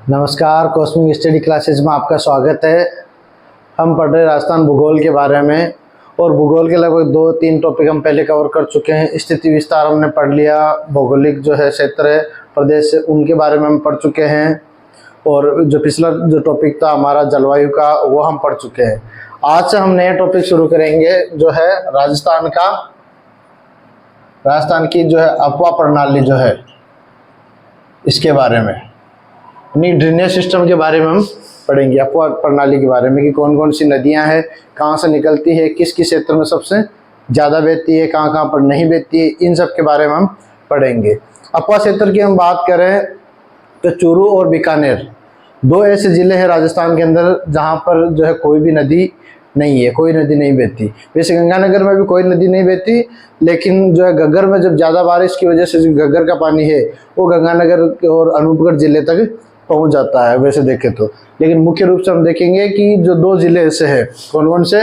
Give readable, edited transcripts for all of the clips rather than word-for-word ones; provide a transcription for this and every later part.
नमस्कार, cosmic study classes में आपका स्वागत है। हम पढ़ रहे राजस्थान भूगोल के बारे में और भूगोल के लगभग 2-3 टॉपिक हम पहले कवर कर चुके हैं। स्थिति विस्तार हमने पढ़ लिया, भौगोलिक जो है क्षेत्र है प्रदेश उनके बारे में हम पढ़ चुके हैं और जो पिछला जो टॉपिक था हमारा जलवायु का वो हम पढ़ चुके हैं। आज से हम नए टॉपिक शुरू करेंगे जो है राजस्थान की जो है अफवाह प्रणाली जो है इसके बारे में, ड्रेनेज सिस्टम के बारे में हम पढ़ेंगे। अफवाह प्रणाली के बारे में कि कौन कौन सी नदियां हैं, कहाँ से निकलती है, किस किस क्षेत्र में सबसे ज़्यादा बहती है, कहाँ कहाँ पर नहीं बहती है, इन सब के बारे में हम पढ़ेंगे। अफवाह क्षेत्र की हम बात करें तो चूरू और बीकानेर 2 ऐसे ज़िले हैं राजस्थान के अंदर जहाँ पर जो है कोई भी नदी नहीं है, कोई नदी नहीं बहती। वैसे गंगानगर में भी कोई नदी नहीं बहती, लेकिन जो है घग्गर में जब ज़्यादा बारिश की वजह से जो घग्गर का पानी है वो गंगानगर और अनूपगढ़ ज़िले तक पहुंच जाता है वैसे देखें तो। लेकिन मुख्य रूप से हम देखेंगे कि जो 2 जिले ऐसे हैं, कौन कौन से,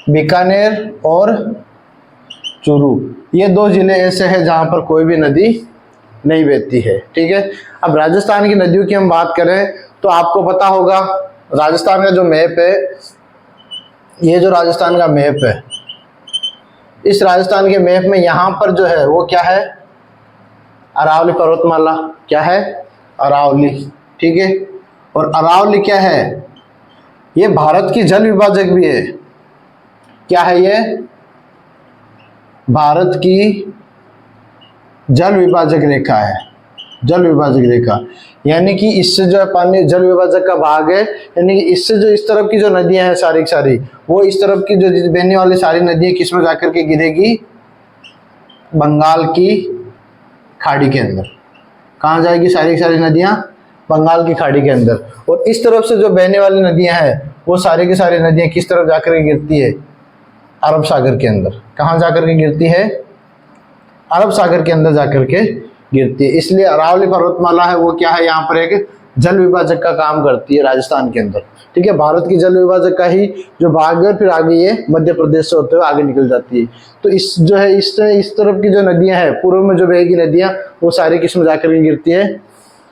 बीकानेर और चूरू, ये 2 जिले ऐसे हैं जहां पर कोई भी नदी नहीं बहती है। ठीक है, अब राजस्थान की नदियों की हम बात करें तो आपको पता होगा राजस्थान का जो मैप है, ये जो राजस्थान का मैप है, इस राजस्थान के मैप में यहाँ पर जो है वो क्या है, अरावली पर्वतमाला। क्या है? अरावली। ठीक है, और अरावली क्या है, ये भारत की जल विभाजक भी है। क्या है ये? भारत की जल विभाजक रेखा है, जल विभाजक रेखा। यानी कि इससे जो पानी जल विभाजक का भाग है, यानी कि इससे जो इस तरफ की जो नदियां हैं सारी की सारी, वो इस तरफ की जो बहने वाली सारी नदियां किस में जाकर के गिरेगी, बंगाल की खाड़ी के अंदर। कहाँ जाएगी सारी की सारी नदियां? बंगाल की खाड़ी के अंदर। और इस तरफ से जो बहने वाली नदियां हैं वो सारी की सारी नदियां किस तरफ जाकर के गिरती है, अरब सागर के अंदर। कहाँ जाकर के गिरती है? अरब सागर के अंदर जाकर के गिरती है। इसलिए अरावली पर्वतमाला है वो क्या है, यहाँ पर एक जल विभाजक का काम करती है राजस्थान के अंदर। ठीक है, भारत की जल विभाजक का ही जो भाग है, फिर आगे ये मध्य प्रदेश से होते हुए आगे निकल जाती है। तो इस जो है इस तरफ की जो नदियां हैं, पूर्व में जो बहेगी नदियां, वो सारी किस्म जाकर के गिरती है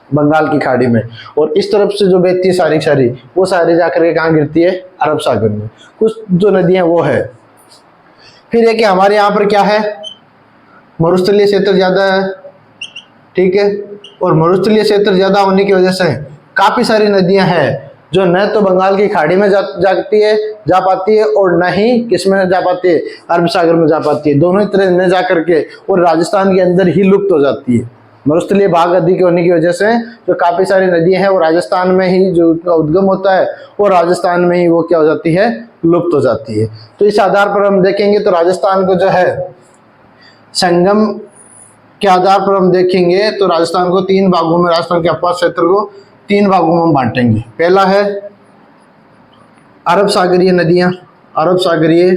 बंगाल की खाड़ी में। और इस तरफ से जो बहती है सारी सारी, वो सारी जाकर के कहाँ गिरती है, अरब सागर में। कुछ जो नदियां वो है। फिर है कि हमारे यहाँ पर क्या है, मरुस्थलीय क्षेत्र ज्यादा है। ठीक है, और मरुस्थलीय क्षेत्र ज्यादा होने की वजह से काफी सारी नदियां हैं जो न तो बंगाल की खाड़ी में जा पाती है और न ही किस में जा पाती है, अरब सागर में जा पाती है। दोनों ही तरह न जा करके और राजस्थान के अंदर ही लुप्त हो जाती है। मरुस्थलीय भाग अधिक होने की वजह से जो काफी सारी नदियां हैं वो राजस्थान में ही जो उनका उद्गम होता है, और राजस्थान में ही वो क्या हो जाती है, लुप्त हो जाती है। तो इस आधार पर हम देखेंगे तो राजस्थान को जो है संगम के आधार पर हम देखेंगे तो राजस्थान को 3 भागों में, राजस्थान के अफवाह क्षेत्र को 3 भागों में हम बांटेंगे। पहला है अरब सागरीय नदियां, अरब सागरीय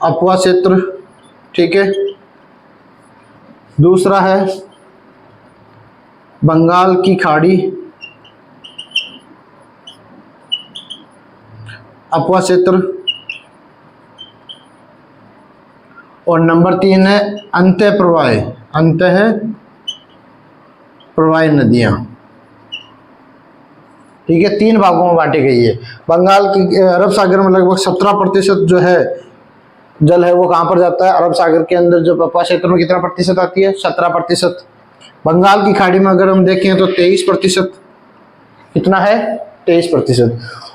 अफवाह क्षेत्र। ठीक है, दूसरा है बंगाल की खाड़ी अफवाह क्षेत्र, और नंबर 3 है अंतः प्रवाही नदियां। ठीक है, 3 भागों में बांटी गई है। बंगाल की अरब सागर में लगभग 17% जो है जल है वो कहाँ पर जाता है, अरब सागर के अंदर। जो अफवाह क्षेत्र में कितना प्रतिशत आती है, 17%। बंगाल की खाड़ी में अगर हम देखें तो 23%। कितना है, 23%।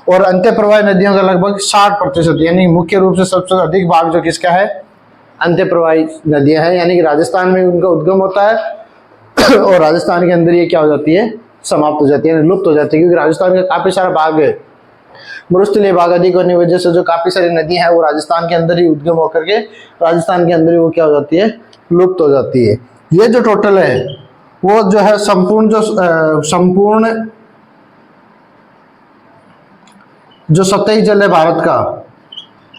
और अंत्य प्रवाही नदियों का लगभग 60%। यानी मुख्य रूप से सबसे अधिक भाग जो किसका है, अंत्य प्रवाही नदियां हैं। यानी कि राजस्थान में उनका उद्गम होता है और राजस्थान के अंदर ये क्या हो जाती है, समाप्त हो जाती है, लुप्त हो जाती है। क्योंकि राजस्थान का काफी सारा भाग है, मरुस्थलीय भाग अधिक होने की वजह से जो काफी सारी नदियां हैं वो राजस्थान के अंदर ही उद्गम होकर के राजस्थान के अंदर ही वो क्या हो जाती है, लुप्त हो जाती है। ये जो टोटल है वो जो है संपूर्ण जो सतही जल है भारत का,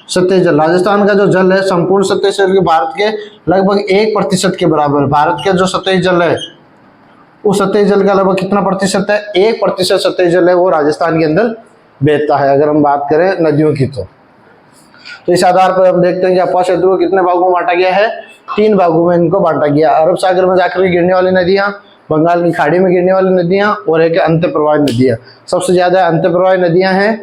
सतही जल, राजस्थान का जो जल है संपूर्ण सतही जल के भारत के लगभग 1% के बराबर। भारत के जो सतही जल है उस सतही जल का लगभग कितना प्रतिशत है, 1% सतही जल है वो राजस्थान के अंदर बहता है। अगर हम बात करें नदियों की तो इस आधार पर हम देखते हैं कि अफवाह क्षेत्र को कितने भागों में बांटा गया है, 3 भागों में इनको बांटा गया। अरब सागर में जाकर गिरने वाली नदियां, बंगाल की खाड़ी में गिरने वाली नदियां और एक अंतःप्रवाही नदियां। सबसे ज्यादा अंतःप्रवाही नदियां हैं,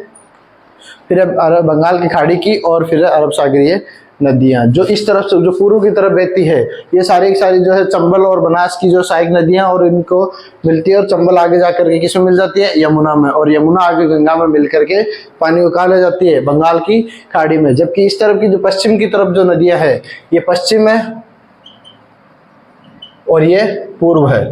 फिर बंगाल की खाड़ी की और फिर अरब सागरीय नदियां जो इस तरफ से जो पूर्व की तरफ बहती है। ये सारी की सारी जो है चंबल और बनास की जो सहायक नदियां और इनको मिलती है, और चंबल आगे जाकर के किसमें मिल जाती है, यमुना में, और यमुना आगे गंगा में मिल करके पानी को कहाँ ले जाती है, बंगाल की खाड़ी में। जबकि इस तरफ की जो पश्चिम की तरफ जो नदियां है ये पश्चिम है और ये पूर्व है।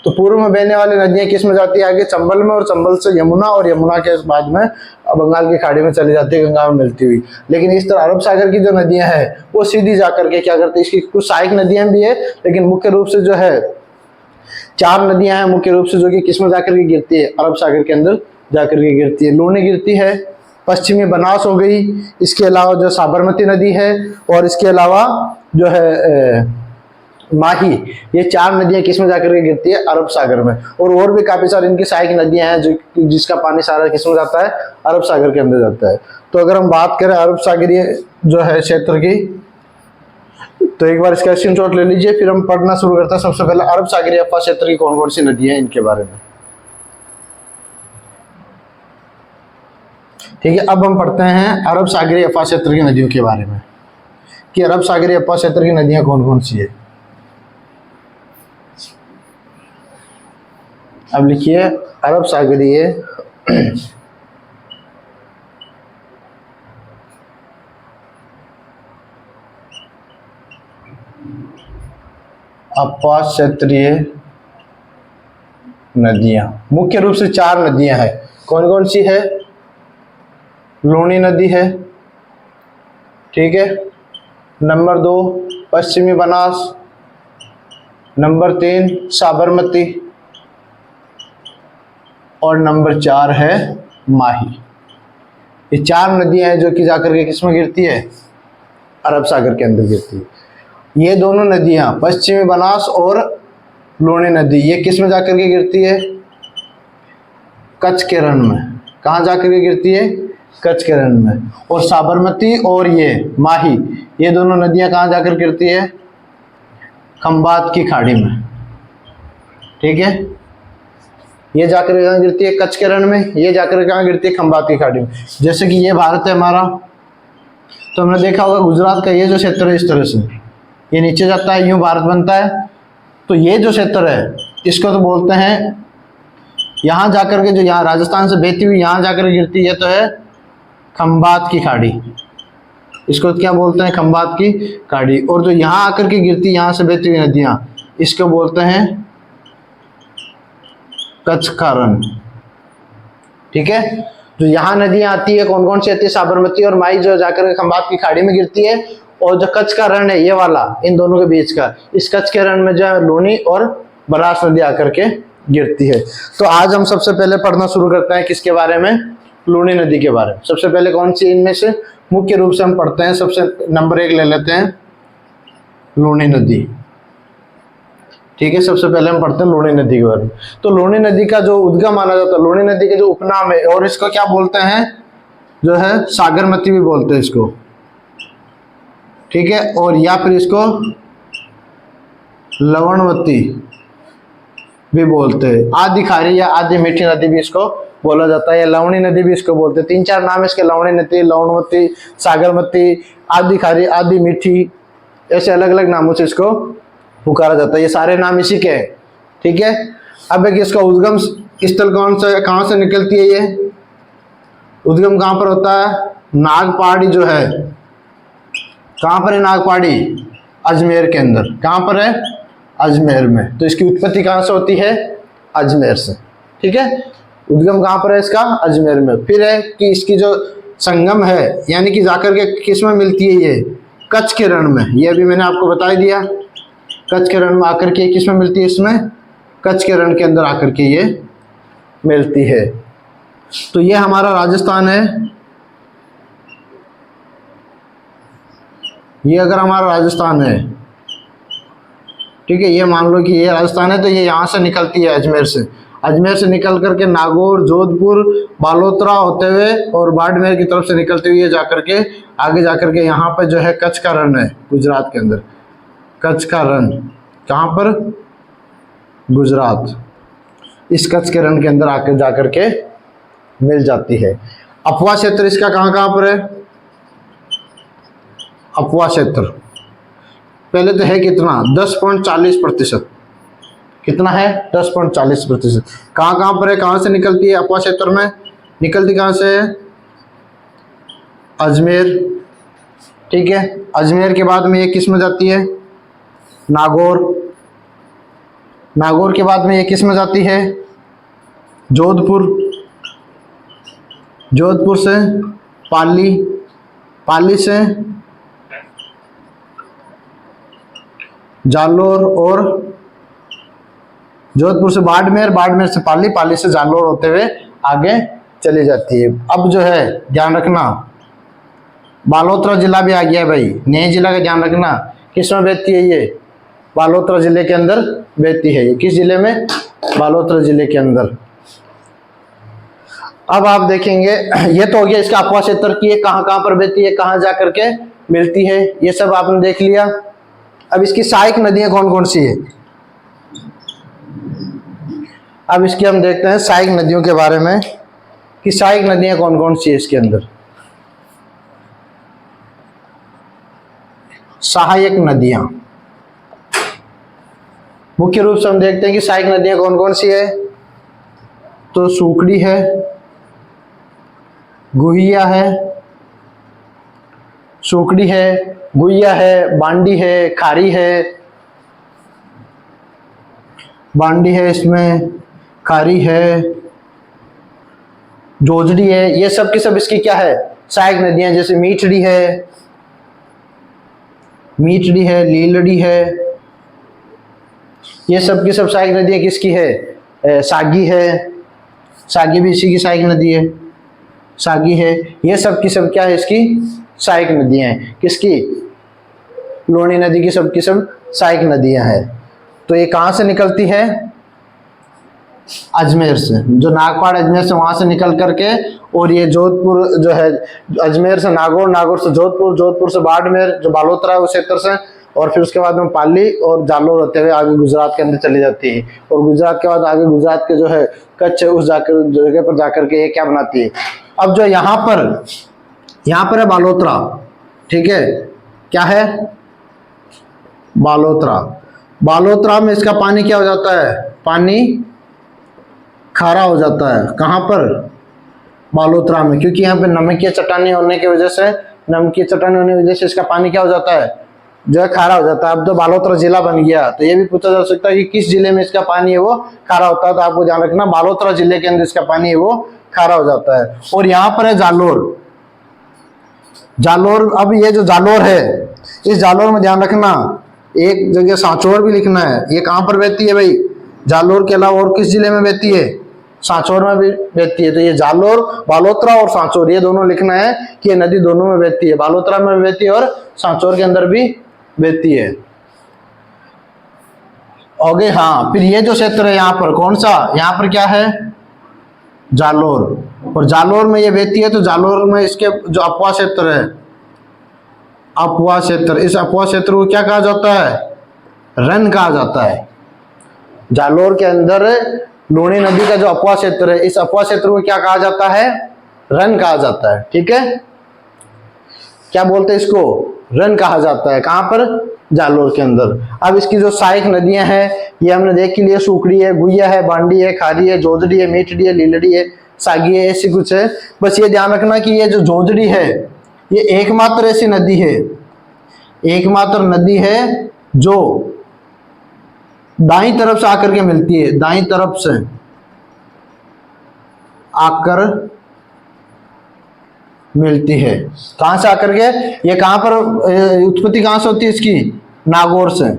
तो पूर्व में बहने वाली नदियां किस में जाती है, आगे चंबल में, और चंबल से यमुना, और यमुना के बाद में बंगाल की खाड़ी में चली जाती है, गंगा में मिलती हुई। लेकिन इस तरह अरब सागर की जो नदियां हैं वो सीधी जाकर के क्या करती है, इसकी कुछ सहायक नदियां भी है, लेकिन मुख्य रूप से जो है 4 नदियां हैं मुख्य रूप से, जो कि किस में जाकर के गिरती है, अरब सागर के अंदर जाकर के गिरती है। लूनी गिरती है, पश्चिमी बनास हो गई, इसके अलावा जो साबरमती नदी है, और इसके अलावा जो है माही, ये 4 नदियां किसमें जाकर के गिरती है, अरब सागर में। और भी काफी सारी इनकी सहायक नदियां हैं जो जिसका पानी सारा किसमें जाता है, अरब सागर के अंदर जाता है। तो अगर हम बात करें अरब सागरीय जो है क्षेत्र की, तो एक बार इसका स्क्रीनशॉट ले लीजिए, फिर हम पढ़ना शुरू करते हैं। सबसे पहले अरब सागरीय अफवाह क्षेत्र की कौन कौन सी नदियां हैं इनके बारे में, ठीक है। अब हम पढ़ते हैं अरब सागरीय अफवाह क्षेत्र की नदियों के बारे में, कि अरब सागरीय अफवाह क्षेत्र की नदियां कौन कौन सी है। अब लिखिए अरब सागरीय अफवाह क्षेत्रीय नदियां, मुख्य रूप से 4 नदियां हैं। कौन कौन सी है, लूनी नदी है, ठीक है, नंबर 2 पश्चिमी बनास, नंबर 3 साबरमती, और नंबर 4 है माही। ये 4 नदियां हैं जो कि जाकर के किसमें गिरती है, अरब सागर के अंदर गिरती है। ये दोनों नदियां पश्चिमी बनास और लूनी नदी ये किसमें जाकर के गिरती है, कच्छ के रण में। कहाँ जाकर के गिरती है, कच्छ के रण में। और साबरमती और ये माही ये दोनों नदियां कहाँ जाकर गिरती है, खंबात की खाड़ी में, ठीक है। ये जाकर कहाँ गिरती है, कच्छ के रण में, ये जाकर कहाँ गिरती है, खंबात की खाड़ी में। जैसे कि ये भारत है हमारा, तो हमने देखा होगा गुजरात का ये जो क्षेत्र है इस तरह से ये नीचे जाता है, यूं भारत बनता है। तो ये जो क्षेत्र है इसको तो बोलते हैं, यहाँ जाकर के जो यहाँ राजस्थान से बहती हुई यहाँ जाकर गिरती है तो है खंबात की खाड़ी, इसको क्या बोलते हैं, खंबात की खाड़ी। और जो यहाँ आकर के गिरती यहाँ से बहती हुई नदियाँ इसको बोलते हैं कच्छ का रण, ठीक है। जो यहाँ नदियां आती है कौन कौन सी आती है, साबरमती और माही जो जाकर खंबात की खाड़ी में गिरती है। और जो कच्छ का रण है ये वाला इन दोनों के बीच का, इस कच्छ के रण में जो है लूनी और बनास नदी आकर के गिरती है। तो आज हम सबसे पहले पढ़ना शुरू करते हैं किसके बारे में, लूनी नदी के बारे में। सबसे पहले कौन सी इनमें से मुख्य रूप से हम पढ़ते हैं, सबसे नंबर 1 ले लेते हैं लूनी नदी, ठीक है। सबसे पहले हम पढ़ते हैं लूनी नदी के बारे में। तो लूनी नदी का जो उद्गम माना जाता है, लूनी नदी के जो उपनाम है, और इसको क्या बोलते हैं, जो है सागरमती भी बोलते हैं इसको, ठीक है। और या फिर इसको लवणवती भी बोलते हैं, आदि खारी या आदि मीठी नदी भी इसको बोला जाता है, या लवणी नदी भी इसको बोलते हैं। 3-4 नाम इसके, लवणी नदी, लवणवती, सागरमती, आदि खारी, आदि मीठी, ऐसे अलग अलग नामों से इसको पुकारा जाता है। ये सारे नाम इसी के हैं, ठीक है। अब एक इसका उद्गम स्थल कौन सा, कहाँ से निकलती है, ये उद्गम कहाँ पर होता है, नागपहाड़ी जो है, कहाँ पर है नागपहाड़ी, अजमेर के अंदर। कहाँ पर है, अजमेर में। तो इसकी उत्पत्ति कहाँ से होती है, अजमेर से, ठीक है। उद्गम कहाँ पर है इसका, अजमेर में। फिर है कि इसकी जो संगम है यानी कि जाकर के किस में मिलती है, ये कच्छ के रण में। ये भी मैंने आपको बता दिया, कच्छ के रण में आकर के किस में मिलती है, इसमें कच्छ के रण के अंदर आकर के ये मिलती है। तो ये हमारा राजस्थान है, ये अगर हमारा राजस्थान है, ठीक है, ये मान लो कि ये राजस्थान है, तो ये यहाँ से निकलती है अजमेर से। अजमेर से निकल करके नागौर, जोधपुर, बालोतरा होते हुए और बाड़मेर की तरफ से निकलते हुए जाकर के आगे जाकर के यहाँ पर जो है कच्छ का रण है गुजरात के अंदर। कच्छ का रण कहाँ पर? गुजरात। इस कच्छ के रण के अंदर आकर जाकर के मिल जाती है। अपवा क्षेत्र इसका कहाँ कहाँ पर है? अपवा क्षेत्र पहले तो है कितना? 10.40%। कितना है? 10.40%। कहाँ कहाँ पर है? कहाँ से निकलती है अपवा क्षेत्र में? निकलती कहाँ से है? अजमेर, ठीक है। अजमेर के बाद में ये किस में जाती है? नागौर। नागौर के बाद में ये किस में जाती है? जोधपुर। जोधपुर से पाली, पाली से जालोर और जोधपुर से बाड़मेर, बाड़मेर से पाली, पाली से जालोर होते हुए आगे चली जाती है। अब जो है ध्यान रखना, बालोतरा जिला भी आ गया है भाई। नए जिला का ध्यान रखना, किस में बहती है ये? बालोतरा जिले के अंदर बहती है। ये किस जिले में? बालोतरा जिले के अंदर। अब आप देखेंगे ये तो हो गया इसका अपवा क्षेत्र की, कहाँ कहाँ पर बहती है, कहाँ जा करके मिलती है, ये सब आपने देख लिया। अब इसकी सहायक नदियां कौन कौन सी है? अब इसकी हम देखते हैं सहायक नदियों के बारे में कि सहायक नदियां कौन कौन सी है इसके अंदर। सहायक नदियां मुख्य रूप से हम देखते हैं कि सहायक नदियां कौन कौन सी है। तो सूखड़ी है, गुहिया है, सूखड़ी है, गुहिया है, बांडी है, खारी है, बांडी है, इसमें खारी है, जोजड़ी है। ये सब की सब इसकी क्या है? सहायक नदियां। जैसे मीठड़ी है, मीठड़ी है, लीलड़ी है, ये सब की सब सहायक नदियां किसकी है? सागी है, सागी भी इसी की सहायक नदी है, सागी है। ये सब की सब क्या है? इसकी सहायक नदियां हैं। किसकी? लूणी नदी की सब सहायक नदियां हैं। तो ये कहाँ से निकलती है? अजमेर से, जो नागपाड़ अजमेर से वहां से निकल करके, और ये जोधपुर जो है अजमेर से नागौर, नागौर से जोधपुर, जोधपुर से बाड़मेर जो बालोतरा है उस क्षेत्र से, और फिर उसके बाद में पाली और जालोर होते हुए आगे गुजरात के अंदर चली जाती है। और गुजरात के बाद आगे गुजरात के जो है कच्छ उस जाकर जगह पर जाकर के ये क्या बनाती है? अब जो यहाँ पर है बालोतरा, ठीक है। क्या है? बालोतरा। बालोतरा में इसका पानी क्या हो जाता है? पानी खारा हो जाता है। कहाँ पर? बालोतरा में, क्योंकि यहाँ पे नमकीय चट्टानी होने की वजह से, नमकीय चट्टानी होने की वजह से इसका पानी क्या हो जाता है? जो है खारा हो जाता है। अब तो बालोतरा जिला बन गया, तो ये भी पूछा जा सकता है कि किस जिले में इसका पानी है वो खारा होता है। तो आपको ध्यान रखना, बालोतरा जिले के अंदर इसका पानी है वो खारा हो जाता है। और यहाँ पर है जालोर। जालोर, अब ये जो जालोर है, इस जालोर में ध्यान रखना, एक जगह सांचौर भी लिखना है। ये कहाँ पर बहती है भाई? जालोर के अलावा और किस जिले में बहती है? सांचौर में भी बहती है। तो ये जालोर, बालोतरा और सांचौर, ये दोनों लिखना है कि ये नदी दोनों में बहती है। बालोतरा में भी बहती है और सांचौर के अंदर भी बहती है। ओके, हाँ। फिर ये जो क्षेत्र है यहाँ पर कौन सा? यहाँ पर क्या है? जालोर। और जालोर में ये बहती है, तो जालोर में इसके जो अपवा क्षेत्र है, अपवा क्षेत्र, इस अपवा क्षेत्र को क्या कहा जाता है? रन कहा जाता है। जालोर के अंदर लूणी नदी का जो अपवा क्षेत्र है, इस अपवा क्षेत्र को क्या कहा जाता है? रन कहा जाता है। ठीक है, क्या बोलते हैं इसको? रन कहा जाता है। कहाँ पर? जालोर के अंदर। अब इसकी जो सहायक नदियां हैं ये हमने देख के लिए, सूखड़ी है, गुहिया है, बांडी है, खारी है, जोजड़ी है, मीठड़ी है, लीलड़ी है, सागी है, ऐसी कुछ है। बस ये ध्यान रखना कि ये जो जोजड़ी है ये एकमात्र ऐसी नदी है, एकमात्र नदी है जो दाईं तरफ से आकर के मिलती है, दाईं तरफ से आकर मिलती है। कहां से आकर के? ये कहां पर उत्पत्ति कहां से होती है इसकी? नागौर से।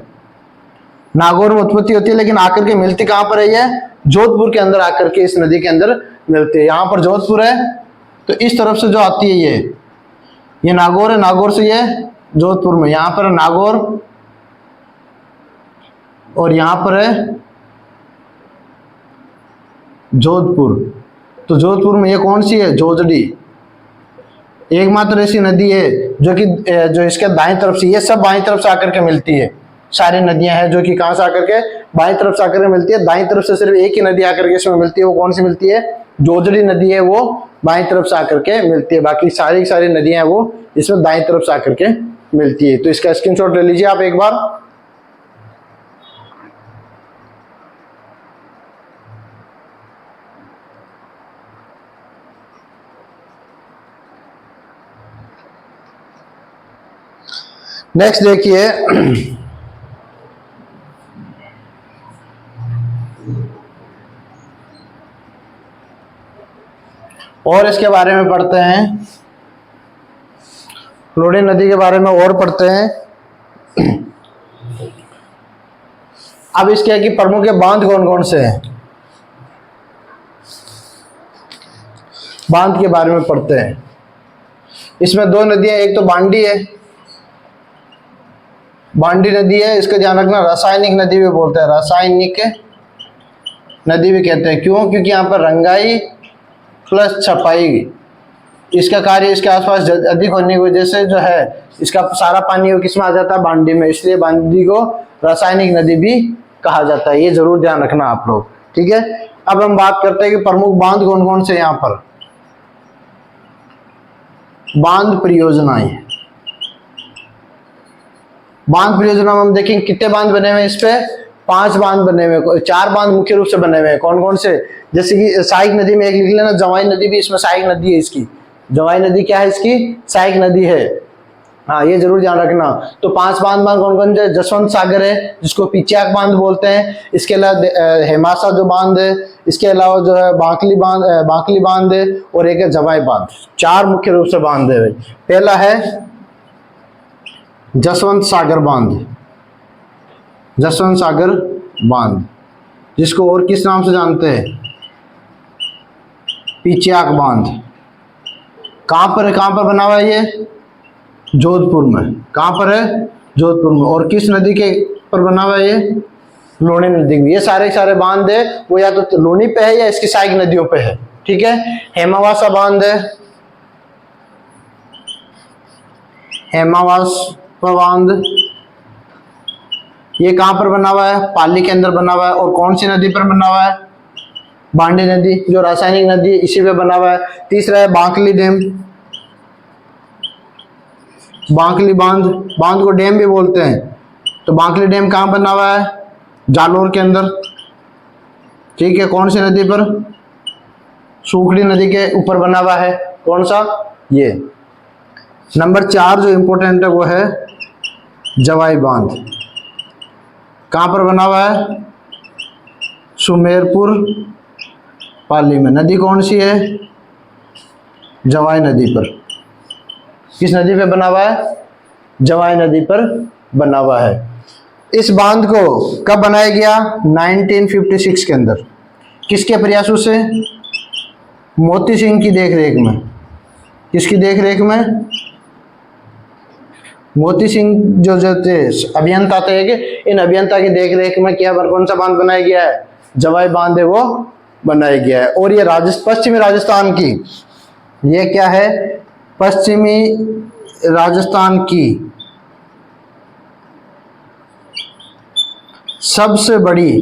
नागौर में उत्पत्ति होती है, लेकिन आकर के मिलती कहां पर है? ये जोधपुर के अंदर आकर के इस नदी के अंदर मिलती है। यहां पर जोधपुर है, तो इस तरफ से जो आती है ये नागौर है, नागौर से ये जोधपुर में, यहां पर नागौर और यहां पर है जोधपुर। तो जोधपुर में ये कौन सी है? जोजड़ी। एकमात्र ऐसी नदी है जो कि जो इसके दाएं तरफ से, ये सब बाएं तरफ से आकर के मिलती है। सारी नदियां हैं जो कि कहां से आकर के? बाएं तरफ से आकर के मिलती है। दाएं तरफ से सिर्फ एक ही नदी आकर के इसमें मिलती है, वो कौन सी मिलती है? जोजड़ी नदी है, वो बाएं तरफ से आकर के मिलती है। बाकी सारी सारी नदियां हैं वो इसमें दाएं तरफ से आकर के मिलती है। तो इसका स्क्रीनशॉट ले लीजिए आप एक बार। नेक्स्ट देखिए, और इसके बारे में पढ़ते हैं, लोडी नदी के बारे में और पढ़ते हैं। अब इसके कि प्रमुख बांध कौन कौन से हैं, बांध के बारे में पढ़ते हैं। इसमें दो नदियां, एक तो बांडी है, बांडी नदी है, इसका ध्यान रखना। रासायनिक नदी भी बोलते हैं, रासायनिक नदी भी कहते हैं। क्यों? क्योंकि यहाँ पर रंगाई प्लस छपाई, इसका कार्य इसके आसपास अधिक होने की वजह से जो है इसका सारा पानी वो किसमें आ जाता है? बांडी में। इसलिए बांडी को रासायनिक नदी भी कहा जाता है। ये जरूर ध्यान रखना आप लोग, ठीक है। अब हम बात करते हैं कि प्रमुख बांध कौन कौन से यहाँ पर, बांध परियोजनाएं। बांध परियोजना में हम देखेंगे कितने बांध बने हुए हैं। इस पे 5 बांध बने हुए, 4 बांध मुख्य रूप से बने हुए हैं। कौन कौन से? जैसे कि सहायक नदी में एक लिख लेना, जवाई नदी भी इसमें सहायक नदी है। इसकी जवाई नदी क्या है? इसकी सहायक नदी है। हाँ, ये जरूर ध्यान रखना। तो 5 बांध कौन कौन से? जसवंत सागर है, जिसको पिचियाक बांध बोलते हैं। इसके अलावा हेमासा जो बांध है, इसके अलावा जो है बांकली बांध है, और एक है जवाई बांध। 4 मुख्य रूप से बांध है। पहला है जसवंत सागर बांध, जसवंत सागर बांध, जिसको और किस नाम से जानते हैं? पिचियाक बांध। कहां पर बना हुआ है ये? जोधपुर में। कहां पर है? जोधपुर में। और किस नदी के पर बना हुआ है ये? लोनी नदी में। ये सारे बांध है वो या तो लोनी पे है या इसकी सहायक नदियों पे है, ठीक है। हेमावासा बांध है, हेमावास बांध, ये कहां पर बना हुआ है? पाली के अंदर बना हुआ है। और कौन सी नदी पर बना हुआ है? बांडी नदी, जो रासायनिक नदी है, इसी पे बना हुआ है। तीसरा है बांकली डैम, बांकली बांध, बांध को डैम भी बोलते हैं। तो बांकली डैम कहां बना हुआ है? जालोर के अंदर, ठीक है। कौन सी नदी पर? सूखड़ी नदी के ऊपर बना हुआ है। कौन सा? ये। नंबर 4 जो इंपॉर्टेंट है वो है जवाई बांध। कहां पर बना हुआ है? सुमेरपुर पाली में। नदी कौन सी है? जवाई नदी पर। किस नदी पे बना हुआ है? जवाई नदी पर बना हुआ है। इस बांध को कब बनाया गया? 1956 के अंदर। किसके प्रयासों से? मोती सिंह की देखरेख में। किसकी देखरेख में? मोती सिंह जो थे अभियंता थे, इन अभियंता की देखरेख में क्या कौन सा बांध बनाया गया है? जवाई बांध है वो बनाया गया है। और ये पश्चिमी राजस्थान की, ये क्या है? पश्चिमी राजस्थान की सबसे बड़ी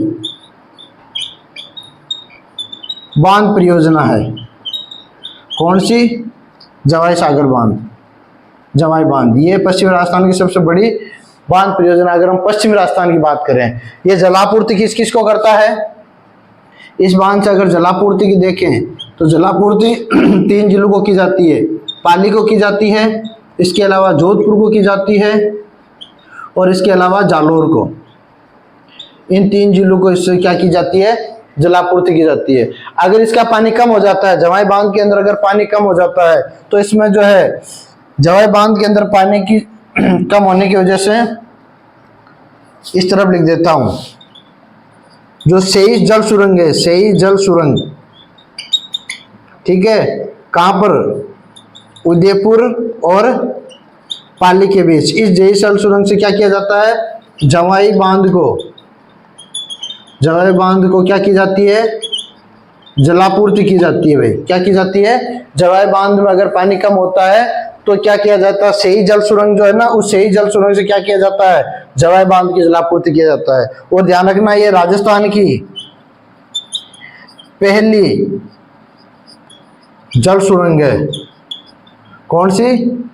बांध परियोजना है। कौन सी? जवाई सागर बांध, जवाई बांध। ये पश्चिमी राजस्थान की सबसे बड़ी बांध परियोजना। अगर हम पश्चिमी राजस्थान की बात करें, ये जलापूर्ति किस किस को करता है? इस बांध से अगर जलापूर्ति की देखें तो जलापूर्ति 3 जिलों को की जाती है। पाली को की जाती है, इसके अलावा जोधपुर को की जाती है, और इसके अलावा जालोर को। इन 3 जिलों को इससे क्या की जाती है? जलापूर्ति की जाती है। अगर इसका पानी कम हो जाता है, जवाई बांध के अंदर अगर पानी कम हो जाता है, तो इसमें जो है जवाई बांध के अंदर पानी की कम होने की वजह से, इस तरफ लिख देता हूं, जो सेई जल सुरंग है, सेई जल सुरंग, ठीक है। कहां पर? उदयपुर और पाली के बीच। इस जेई जल सुरंग से क्या किया जाता है? जवाई बांध को क्या की जाती है? जलापूर्ति की जाती है भाई। क्या की जाती है? जवाई बांध में अगर पानी कम होता है तो क्या किया जाता है? सही जल सुरंग जो है ना, उस सही जल सुरंग से क्या किया जाता है? जवाई बांध की जलापूर्ति किया जाता है। और ध्यान रखना, ये राजस्थान की पहली जल सुरंग है। कौन सी?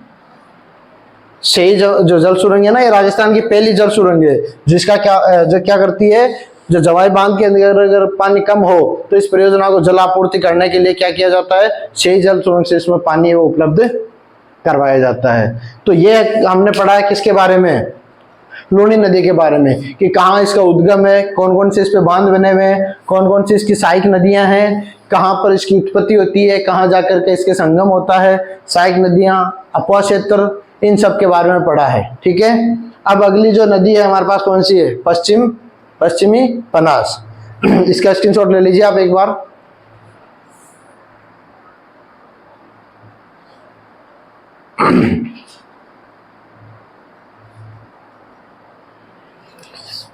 सही जो जल सुरंग है ना, ये राजस्थान की पहली जल सुरंग है, जिसका क्या करती है, जो जवाई बांध के अंदर अगर पानी कम हो तो इस परियोजना को जलापूर्ति करने के लिए क्या किया जाता है? सही जल सुरंग से इसमें पानी वो उपलब्ध करवाया जाता है। तो ये हमने पढ़ा है किसके बारे में? लूनी नदी के बारे में, कि कहाँ इसका उद्गम है, कौन कौन से इस पे बांध बने हुए हैं, कौन कौन सी इसकी सहायक नदियां हैं, कहाँ पर इसकी उत्पत्ति होती है, कहाँ जाकर के इसके संगम होता है, सहायक नदियां, अपवा क्षेत्र, इन सब के बारे में पढ़ा है। ठीक है। अब अगली जो नदी है हमारे पास कौन सी है? पश्चिमी बनास। इसका स्क्रीनशॉट ले लीजिए आप एक बार।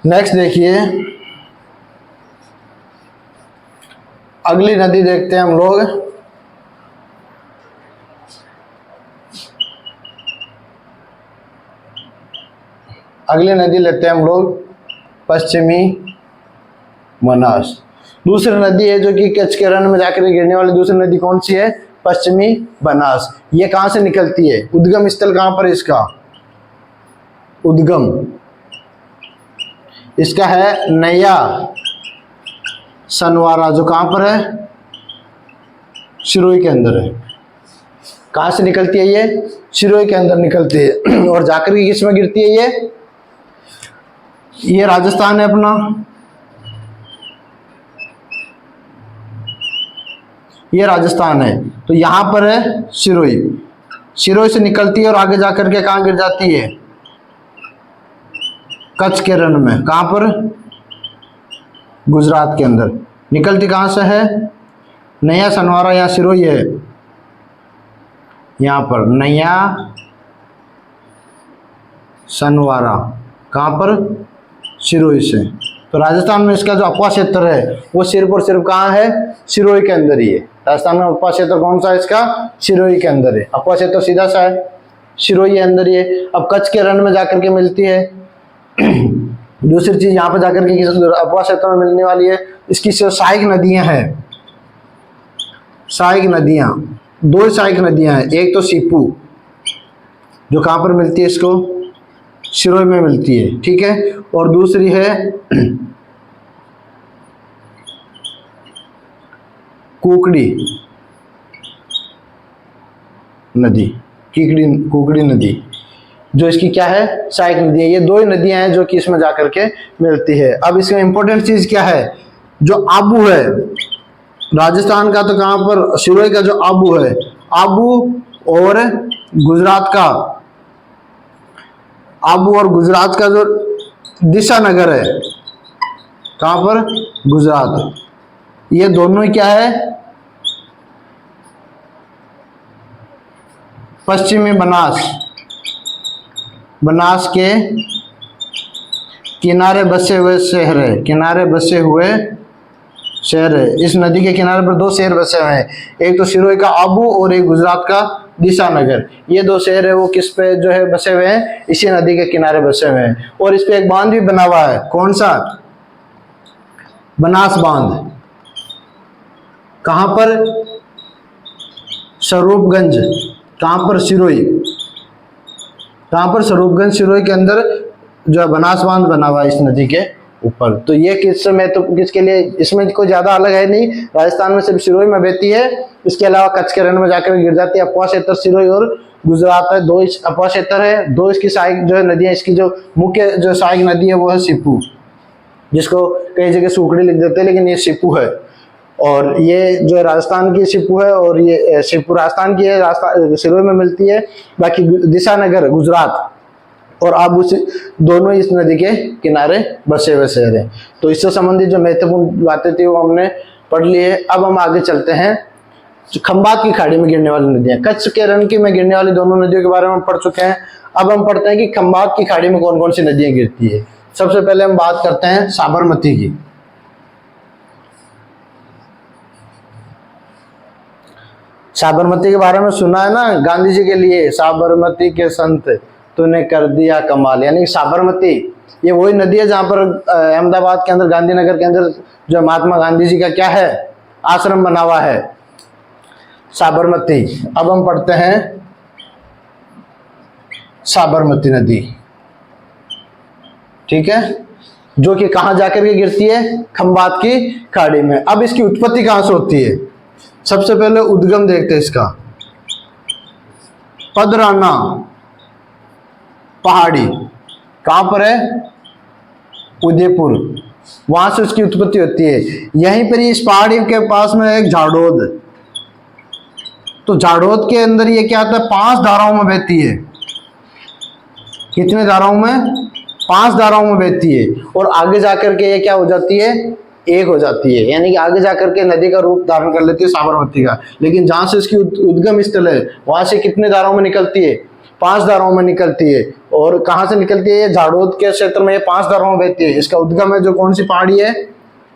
नेक्स्ट देखिए, अगली नदी देखते हैं हम लोग। अगली नदी लेते हैं हम लोग पश्चिमी बनास। दूसरी नदी है जो कि कच्छ के रण में जाकर गिरने वाली दूसरी नदी कौन सी है? पश्चिमी बनास। ये कहां से निकलती है? उद्गम स्थल कहां पर इसका? उद्गम इसका है नया सनवारा, जो कहां पर है? सिरोही के अंदर है। कहां से निकलती है ये? सिरोही के अंदर निकलती है। और जाकर के किस में गिरती है ये राजस्थान है अपना। ये राजस्थान है, तो यहां पर है सिरोही। सिरोही से निकलती है और आगे जाकर के कहां गिर जाती है? कच्छ के रण में। कहां पर? गुजरात के अंदर। निकलती कहां से है? नया सनवारा, या सिरोही है यहां पर नया सनवारा। कहां पर? सिरोही से। तो राजस्थान में इसका जो अपवा क्षेत्र है वो सिर्फ और सिर्फ कहां है? सिरोही के अंदर ही है। राजस्थान में अपवा क्षेत्र कौन सा है इसका? सिरोही के अंदर है। अपवा क्षेत्र सीधा सा है, सिरोही अंदर ही है। अब कच्छ के रण में जाकर के मिलती है। दूसरी चीज यहाँ पर जाकर के अपवा क्षेत्र में मिलने वाली है, इसकी सहायक नदियां हैं। सहायक नदियां, दो सहायक नदियां हैं। एक तो सीपू, जो कहां पर मिलती है? इसको सिरोही में मिलती है। ठीक है। और दूसरी है कुकड़ी नदी, कुकड़ी नदी, जो इसकी क्या है? सहायक नदी है। ये दो ही नदियां हैं जो कि इसमें जाकर के मिलती है। अब इसमें इंपॉर्टेंट चीज क्या है? जो आबू है राजस्थान का, तो कहां पर? सिरोही का जो आबू है, आबू और गुजरात का, आबू और गुजरात का जो दिशा नगर है, कहां पर? गुजरात। ये दोनों ही क्या है? पश्चिमी बनास के किनारे बसे हुए शहर है। किनारे बसे हुए शहर है। इस नदी के किनारे पर दो शहर बसे हुए हैं, एक तो सिरोही का आबू और एक गुजरात का दिशा नगर। ये दो शहर है वो किस पे जो है बसे हुए हैं? इसी नदी के किनारे बसे हुए हैं। और इस पे एक बांध भी बना हुआ है। कौन सा? बनास बांध। कहां पर? स्वरूपगंज। कहां पर? सिरोही। कहां पर? स्वरूपगंज सिरोही के अंदर जो है बनास बांध बना हुआ है इस नदी के ऊपर। तो ये किस में, तो किसके लिए? इसमें कोई ज्यादा अलग है नहीं, राजस्थान में सिर्फ सिरोही में बहती है। इसके अलावा कच्छ के रण में जाकर गिर जाती है। अपवा क्षेत्र सिरोही और गुजरात है, दो अपवा क्षेत्र है। दो इसकी सहायक जो है नदियां, इसकी जो मुख्य जो सहायक नदी है वो है सीपू, जिसको कई जगह सूखड़ी लिख देते हैं, लेकिन ये सीपू है। और ये जो है राजस्थान की सीपू है, और ये सीपू राजस्थान की है, राजस्थान सिरोही में मिलती है। बाकी दिशा नगर गुजरात और आबू दोनों इस नदी के किनारे बसे हुए शहर हैं। तो इससे संबंधित जो महत्वपूर्ण बातें थी वो हमने पढ़ ली है। अब हम आगे चलते हैं। खंबात की खाड़ी में गिरने वाली नदियां, कच्छ के रण की में गिरने वाली दोनों नदियों के बारे में हम पढ़ चुके हैं। अब हम पढ़ते हैं कि खंबात की खाड़ी में कौन कौन सी नदियां गिरती है। सबसे पहले हम बात करते हैं साबरमती की। साबरमती के बारे में सुना है ना, गांधी जी के लिए साबरमती के संत तूने कर दिया कमाल। यानी साबरमती ये वही नदी है जहां पर अहमदाबाद के अंदर, गांधीनगर के अंदर जो महात्मा गांधी जी का क्या है, आश्रम बना हुआ है, साबरमती। अब हम पढ़ते हैं साबरमती नदी, ठीक है, जो कि कहां जाकर के गिरती है, खंबात की खाड़ी में। अब इसकी उत्पत्ति कहां से होती है, सबसे पहले उद्गम देखते हैं इसका। पदराना पहाड़ी कहां पर है, उदयपुर, वहां से उसकी उत्पत्ति होती है। यहीं पर इस पहाड़ी के पास में एक झाड़ोद, तो झाड़ोद के अंदर ये क्या आता है, 5 धाराओं में बहती है। कितने धाराओं में, 5 धाराओं में बहती है। और आगे जाकर के ये क्या हो जाती है, एक हो जाती है। यानी कि आगे जाकर के नदी का रूप धारण कर लेती है साबरमती का। लेकिन जहां से इसकी उद्गम स्थल है वहां से कितने धाराओं में निकलती है, 5 धाराओं में निकलती है। और कहां से निकलती है, झाड़ोद के क्षेत्र में ये 5 धाराओं में बहती है। इसका उद्गम है जो कौन सी पहाड़ी है,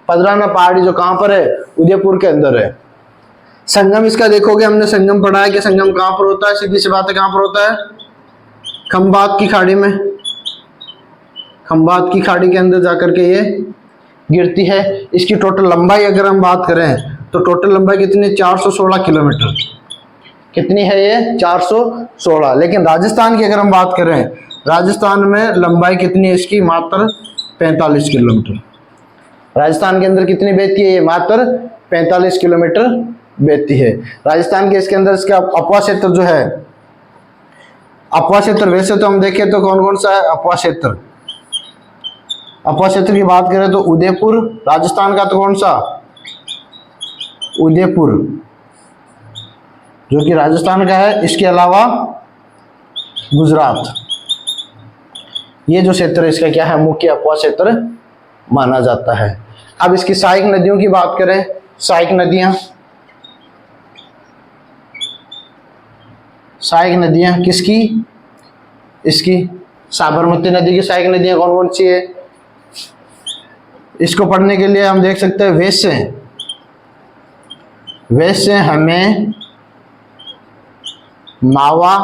पदराना पहाड़ी, जो कहां पर है, उदयपुर के अंदर है। संगम इसका देखोगे, हमने संगम पढ़ा है कि संगम कहां पर होता है, सीधी सी बात है, कहां पर होता है, खंबात की खाड़ी में। खंबात की खाड़ी के अंदर जाकर के ये गिरती है। इसकी टोटल लंबाई अगर हम बात करें तो टोटल लंबाई कितनी, 416 किलोमीटर। कितनी है ये, 416। लेकिन राजस्थान की अगर हम बात करें, राजस्थान में लंबाई कितनी है इसकी, मात्र 45 किलोमीटर। राजस्थान के अंदर कितनी बहती है ये, मात्र 45 किलोमीटर बहती है। राजस्थान के इसके अंदर इसका अपवा क्षेत्र जो है, अपवा क्षेत्र वैसे तो हम देखें तो कौन कौन सा है अपवा क्षेत्र। अपवा क्षेत्र की बात करें तो उदयपुर, राजस्थान का तो कौन सा, उदयपुर, जो कि राजस्थान का है। इसके अलावा गुजरात, ये जो क्षेत्र है इसका क्या है, मुख्य अपवा क्षेत्र माना जाता है। अब इसकी सहायक नदियों की बात करें, सहायक नदियां, सहायक नदियां किसकी, इसकी साबरमती नदी की सहायक नदियां कौन कौन सी है। इसको पढ़ने के लिए हम देख सकते हैं वैसे, वैसे हमें मावा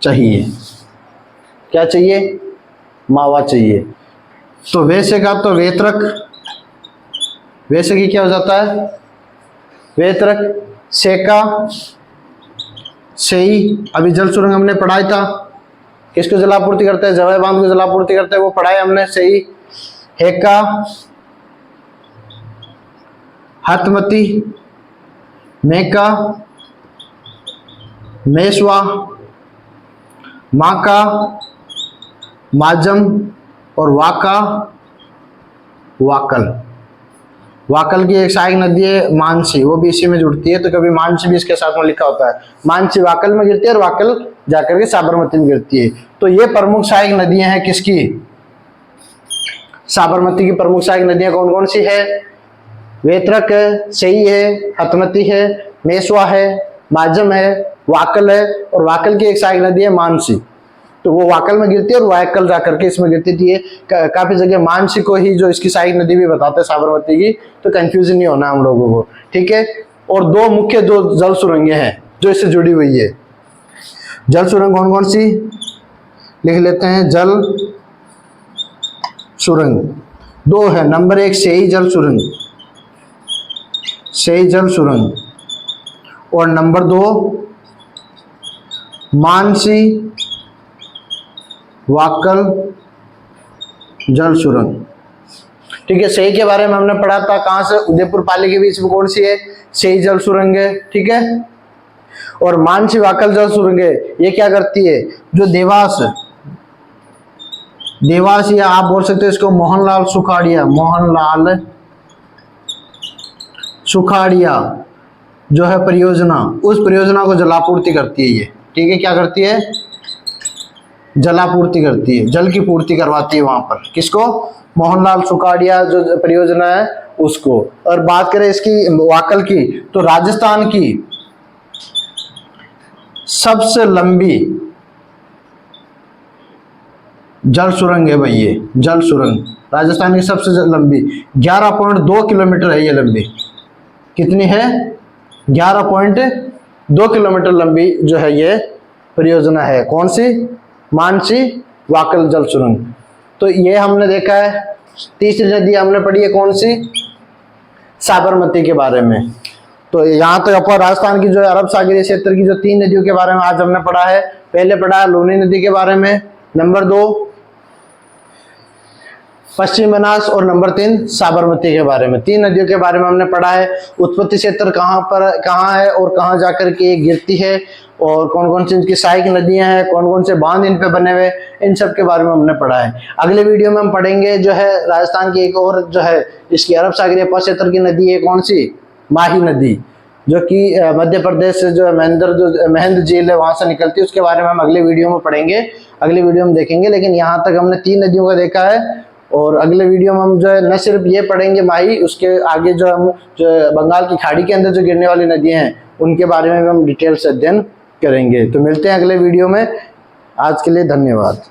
चाहिए, क्या चाहिए, मावा चाहिए। तो वैसे का तो वेत्रक, वैसे की क्या हो जाता है, वेत्रक, सेका, सेई, अभी जल सुरंग हमने पढ़ाया था, किसको जलापूर्ति करते हैं, जवाई बांध को जलापूर्ति करते हैं, वो पढ़ाया हमने, सेई, हेका, हतमती, मेका, मेसवा, माका, माजम और वाका, वाकल। वाकल की एक सहायक नदी है मानसी, वो भी इसी में जुड़ती है, तो कभी मानसी भी इसके साथ में लिखा होता है। मानसी वाकल में गिरती है और वाकल जाकर के साबरमती में गिरती है। तो ये प्रमुख सहायक नदियां हैं किसकी, साबरमती की प्रमुख सहायक नदियां कौन कौन सी है, वेत्रक है, सई है, हतमती है, मेसवा है, माजम है, वाकल है, और वाकल की एक सहायक नदी है मानसी। तो वो वाकल में गिरती है और वाकल जाकर के इसमें गिरती थी। काफी जगह मानसी को ही जो इसकी सहायक नदी भी बताते हैं साबरमती की, तो कंफ्यूजन नहीं होना हम लोगों को, ठीक है। और 2 मुख्य जो जल सुरंगें हैं जो इससे जुड़ी हुई है, जल सुरंग कौन कौन सी लिख लेते हैं। जल सुरंग 2 है, नंबर 1 सेई जल सुरंग, सेई जल सुरंग, और नंबर 2 मानसी वाकल जल सुरंग, ठीक है। सेई के बारे में हमने पढ़ा था, कहां से, उदयपुर पाली के बीच में कौन सी है, सेई जल सुरंग है, ठीक है। और मानसी वाकल जल सुरंग है, ये क्या करती है, जो देवास, देवास या आप बोल सकते हैं इसको मोहनलाल सुखाड़िया, मोहनलाल सुखाड़िया जो है परियोजना, उस परियोजना को जलापूर्ति करती है ये, ठीक है। क्या करती है, जलापूर्ति करती है, जल की पूर्ति करवाती है वहां पर, किसको, मोहनलाल सुखाड़िया जो परियोजना है उसको। और बात करें इसकी वाकल की, तो राजस्थान की सबसे लंबी जल सुरंग है भाई, ये जल सुरंग राजस्थान की सबसे लंबी 11.2 किलोमीटर है ये लंबी। कितनी है, 11.2 किलोमीटर लंबी जो है ये परियोजना है। कौन सी? मानसी वाकल जल सुरंग। तो ये हमने देखा है। तीसरी नदी हमने पढ़ी है कौन सी? साबरमती के बारे में। तो यहाँ तक अपन राजस्थान की जो अरब सागरीय क्षेत्र की जो 3 नदियों के बारे में आज हमने पढ़ा है। पहले पढ़ा है लूनी नदी के बारे में, नंबर 2 पश्चिम बनास और नंबर 3 साबरमती के बारे में। 3 नदियों के बारे में हमने पढ़ा है। उत्पत्ति क्षेत्र कहाँ है और कहाँ जाकर के ये गिरती है, और कौन कौन सी इनकी सहायक नदियां हैं, कौन कौन से बांध इन पे बने हुए, इन सब के बारे में हमने पढ़ा है। अगले वीडियो में हम पढ़ेंगे जो है राजस्थान की एक और जो है इसकी अरब सागरीय क्षेत्र की नदी है कौन सी? माही नदी, जो कि मध्य प्रदेश से जो महेंद्र झील है वहां से निकलती है। उसके बारे में हम अगले वीडियो में पढ़ेंगे, अगले वीडियो में देखेंगे। लेकिन यहाँ तक हमने 3 नदियों का देखा है, और अगले वीडियो में हम जो है न सिर्फ ये पढ़ेंगे माही, उसके आगे जो हम जो बंगाल की खाड़ी के अंदर जो गिरने वाली नदियां हैं उनके बारे में भी हम डिटेल से अध्ययन करेंगे। तो मिलते हैं अगले वीडियो में। आज के लिए धन्यवाद।